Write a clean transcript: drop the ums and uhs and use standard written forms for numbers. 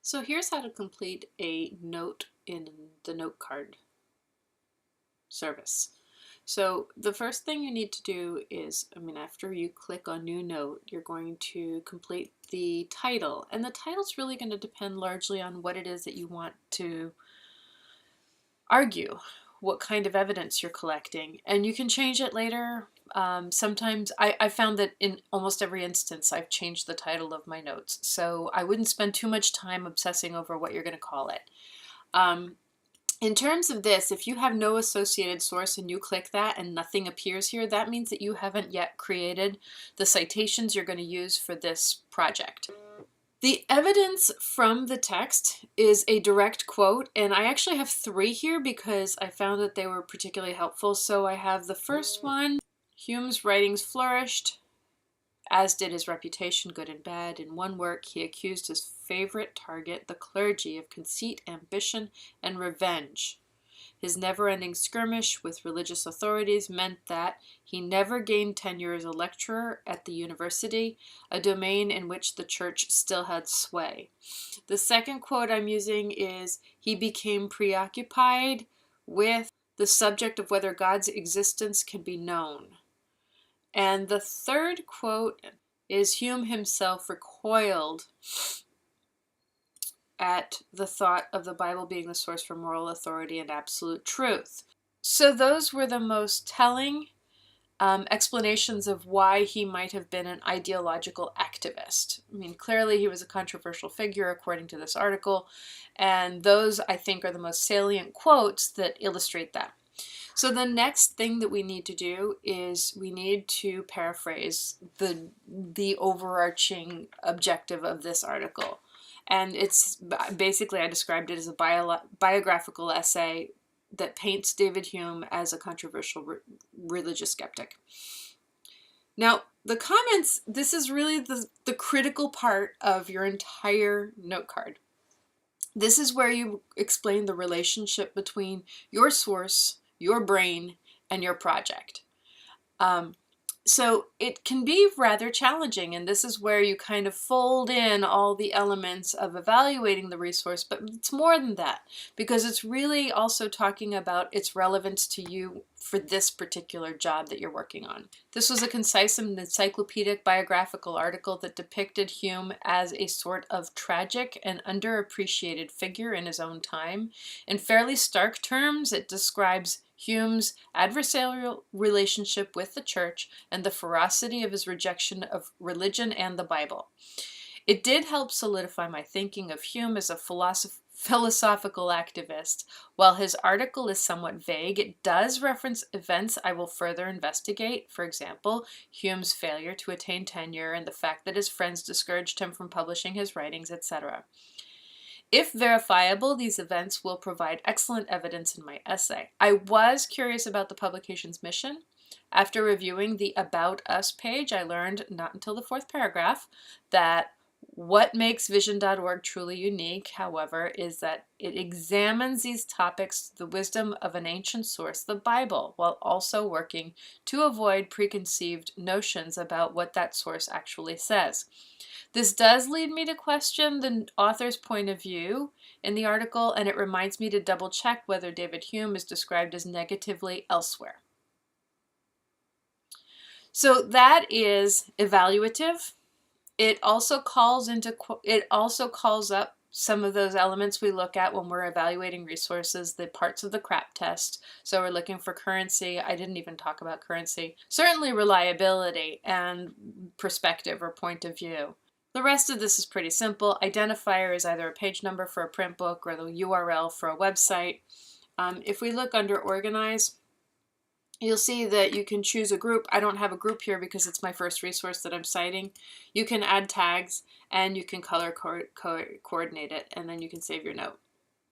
So here's how to complete a note in the note card service. So the first thing you need to do is, after you click on new note, you're going to complete the title. And the title's really going to depend largely on what it is that you want to argue, what kind of evidence you're collecting. And you can change it later. Sometimes I found that in almost every instance I've changed the title of my notes. So I wouldn't spend too much time obsessing over what you're going to call it. In terms of this, if you have no associated source and you click that and nothing appears here, that means that you haven't yet created the citations you're going to use for this project. The evidence from the text is a direct quote, and I actually have 3 here because I found that they were particularly helpful. So I have the first one: Hume's writings flourished, as did his reputation, good and bad. In one work, he accused his favorite target, the clergy, of conceit, ambition, and revenge. His never-ending skirmish with religious authorities meant that he never gained tenure as a lecturer at the university, a domain in which the church still had sway. The second quote I'm using is, he became preoccupied with the subject of whether God's existence can be known. And the third quote is, Hume himself recoiled at the thought of the Bible being the source for moral authority and absolute truth. So those were the most telling explanations of why he might have been an ideological activist. Clearly he was a controversial figure according to this article, and those, I think, are the most salient quotes that illustrate that. So the next thing that we need to do is we need to paraphrase the overarching objective of this article. And it's basically, I described it as a biographical essay that paints David Hume as a controversial religious skeptic. Now, the comments, this is really the critical part of your entire note card. This is where you explain the relationship between your source, your brain, and your project. So it can be rather challenging, and this is where you kind of fold in all the elements of evaluating the resource, but it's more than that, because it's really also talking about its relevance to you for this particular job that you're working on. This was a concise and encyclopedic biographical article that depicted Hume as a sort of tragic and underappreciated figure in his own time. In fairly stark terms, it describes Hume's adversarial relationship with the church and the ferocity of his rejection of religion and the Bible. It did help solidify my thinking of Hume as a philosophical activist. While his article is somewhat vague, it does reference events I will further investigate. For example, Hume's failure to attain tenure and the fact that his friends discouraged him from publishing his writings, etc. If verifiable, these events will provide excellent evidence in my essay. I was curious about the publication's mission. After reviewing the About Us page, I learned, not until the 4th paragraph, that what makes vision.org truly unique, however, is that it examines these topics through the wisdom of an ancient source, the Bible, while also working to avoid preconceived notions about what that source actually says. This does lead me to question the author's point of view in the article, and it reminds me to double check whether David Hume is described as negatively elsewhere. So that is evaluative. It also calls up some of those elements we look at when we're evaluating resources, the parts of the CRAP test. So we're looking for currency. I didn't even talk about currency. Certainly reliability and perspective or point of view. The rest of this is pretty simple. Identifier is either a page number for a print book or the URL for a website. If we look under Organize, you'll see that you can choose a group. I don't have a group here because it's my first resource that I'm citing. You can add tags and you can color coordinate it, and then you can save your note.